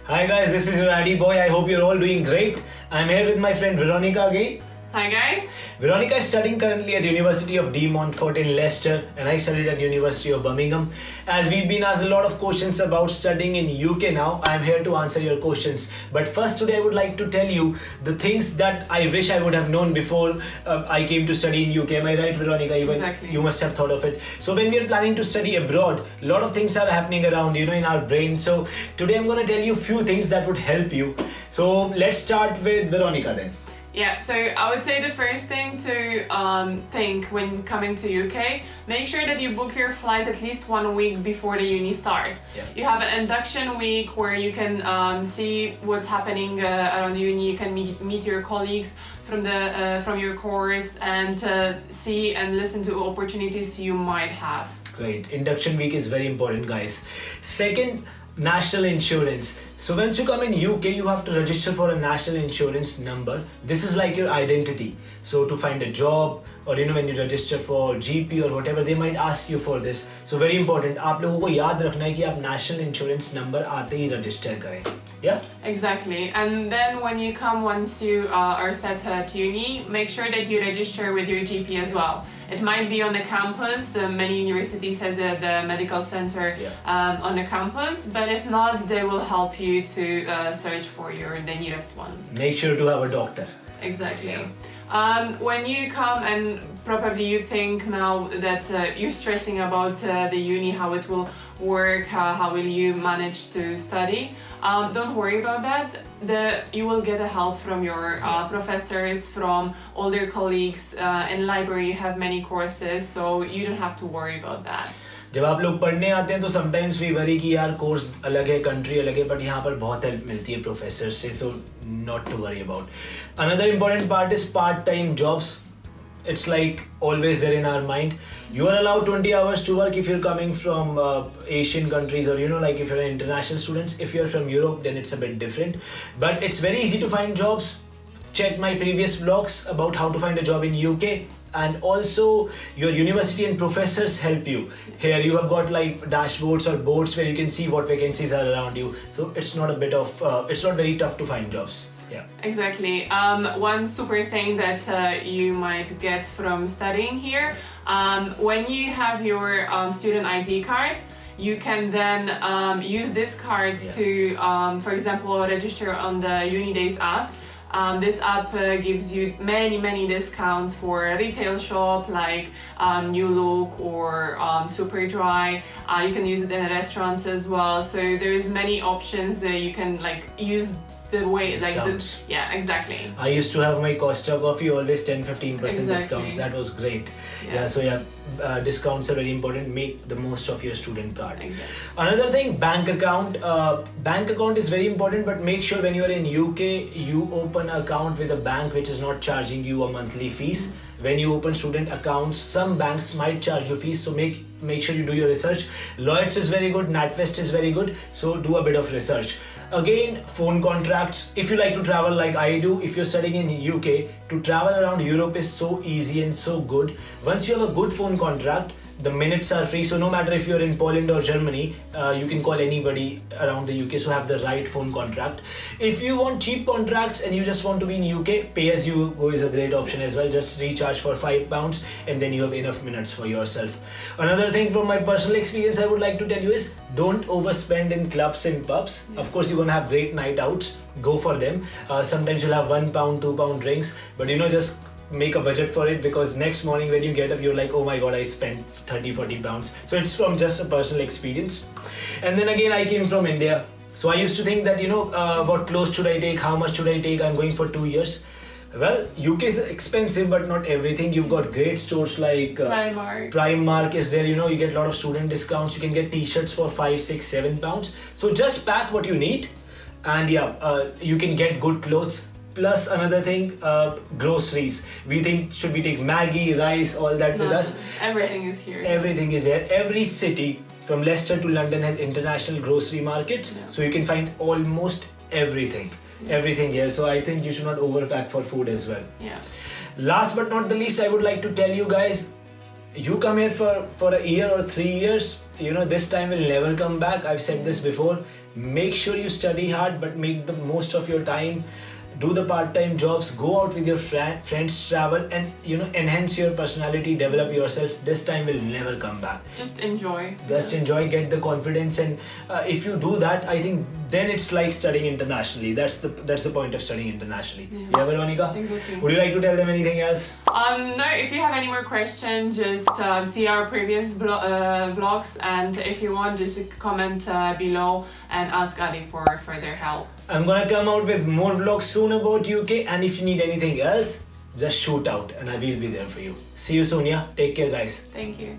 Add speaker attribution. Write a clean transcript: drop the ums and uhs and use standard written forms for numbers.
Speaker 1: Hi guys, this is your Addy boy. I hope you're all doing great. I'm here with my friend Veronica again.
Speaker 2: Hi guys.
Speaker 1: Veronica is studying currently at University of De Montfort in Leicester, and I studied at University of Birmingham. As we've been asked a lot of questions about studying in UK now, I'm here to answer your questions. But first today I would like to tell you the things that I wish I would have known before I came to study in UK. Am I right, Veronica?
Speaker 2: Exactly.
Speaker 1: You must have thought of it. So when we are planning to study abroad, a lot of things are happening around, in our brain. So today I'm going to tell you a few things that would help you. So let's start with Veronica then.
Speaker 2: Yeah, so I would say the first thing to think when coming to UK, make sure that you book your flights at least 1 week before the uni starts.
Speaker 1: Yeah.
Speaker 2: You have an induction week where you can see what's happening around uni. You can meet your colleagues from your course and see and listen to opportunities you might have.
Speaker 1: Great. Induction week is very important, guys. Second, national insurance. So once you come in UK, you have to register for a national insurance number. This is like your identity. So to find a job or when you register for GP or whatever, they might ask you for this. So very important. आप लोगों को याद रखना है कि आप national insurance number आते ही register करें. Yeah?
Speaker 2: Exactly. And then when you come, once you are set at uni, make sure that you register with your GP as well. It might be on the campus. Many universities has the medical center on the campus, but if not, they will help you to search for the nearest one.
Speaker 1: Make sure to have a doctor.
Speaker 2: Exactly.
Speaker 1: Yeah.
Speaker 2: When you come and probably you think now that you're stressing about the uni, how it will work, how will you manage to study, don't worry about that. You will get a help from your professors, from older colleagues. In library you have many courses, so you don't have to worry about that.
Speaker 1: जब आप लोग पढ़ने आते हैं तो sometimes we worry कि यार course अलग है, कंट्री अलग है, बट यहाँ पर बहुत हेल्प मिलती है प्रोफेसर से, so not to worry about. Another important part is part time jobs. It's like always there in our mind. You are allowed 20 hours to work if you're coming from Asian countries, or like if you're an international students. If you're from Europe, then it's a bit different. But it's very easy to find jobs. Check my previous vlogs about how to find a job in UK. And also your university and professors help you. Here you have got like dashboards or boards where you can see what vacancies are around you. So it's not it's not very tough to find jobs. Yeah.
Speaker 2: Exactly. One super thing that you might get from studying here, when you have your student ID card, you can then use this card to, for example, register on the Unidays app. This app gives you many discounts for a retail shop like New Look or Superdry. You can use it in restaurants as well. So there is many options. You can use the way
Speaker 1: discounts.
Speaker 2: Exactly.
Speaker 1: I used to have my Costa coffee always 10-15%
Speaker 2: Exactly.
Speaker 1: discounts. That was great. Discounts are very important. Make the most of your student card.
Speaker 2: Exactly.
Speaker 1: Another thing, bank account. Bank account is very important, but make sure when you are in UK, you open an account with a bank which is not charging you a monthly fees. When you open student accounts, some banks might charge you fees, so make sure you do your research. Lloyds is very good, NatWest is very good, so do a bit of research. Again, phone contracts. If you like to travel like I do, if you're studying in UK, to travel around Europe is so easy and so good. Once you have a good phone contract, the minutes are free, so no matter if you're in Poland or Germany, you can call anybody around the UK, so have the right phone contract. If you want cheap contracts and you just want to be in UK, pay as you go is a great option as well. Just recharge for £5 and then you have enough minutes for yourself. Another thing from my personal experience I would like to tell you is don't overspend in clubs and pubs. Of course, you're gonna have great night outs, go for them. Sometimes you'll have £1, £2 drinks, but just make a budget for it, because next morning when you get up you're like, oh my god, I spent 30-40 pounds. So it's from just a personal experience. And then again, I came from India, so I used to think that what clothes should I take, how much should I take, I'm going for 2 years. Well, UK is expensive, but not everything. You've got great stores like Primark is there. You get a lot of student discounts. You can get t-shirts for 5, 6, 7 pounds. So just pack what you need, and you can get good clothes. Plus another thing, groceries. We think, should we take Maggi, rice, all that with us?
Speaker 2: Everything is here.
Speaker 1: Everything is there. Every city from Leicester to London has international grocery markets, so you can find almost everything here. So I think you should not overpack for food as well.
Speaker 2: Yeah.
Speaker 1: Last but not the least, I would like to tell you guys, you come here for a year or 3 years, this time will never come back. I've said this before. Make sure you study hard, but make the most of your time. Do the part-time jobs, go out with your friends, travel, and enhance your personality, develop yourself. This time will never come back.
Speaker 2: Just enjoy.
Speaker 1: Just enjoy, get the confidence, and if you do that, I think then it's like studying internationally. That's the point of studying internationally. Yeah, Veronica?
Speaker 2: Exactly.
Speaker 1: Would you like to tell them anything else?
Speaker 2: No, if you have any more questions, just see our previous vlogs, and if you want, just comment below and ask Ali for further help.
Speaker 1: I'm gonna come out with more vlogs soon about UK, and if you need anything else, just shoot out and I will be there for you. See you soon, yeah? Take care, guys.
Speaker 2: Thank you.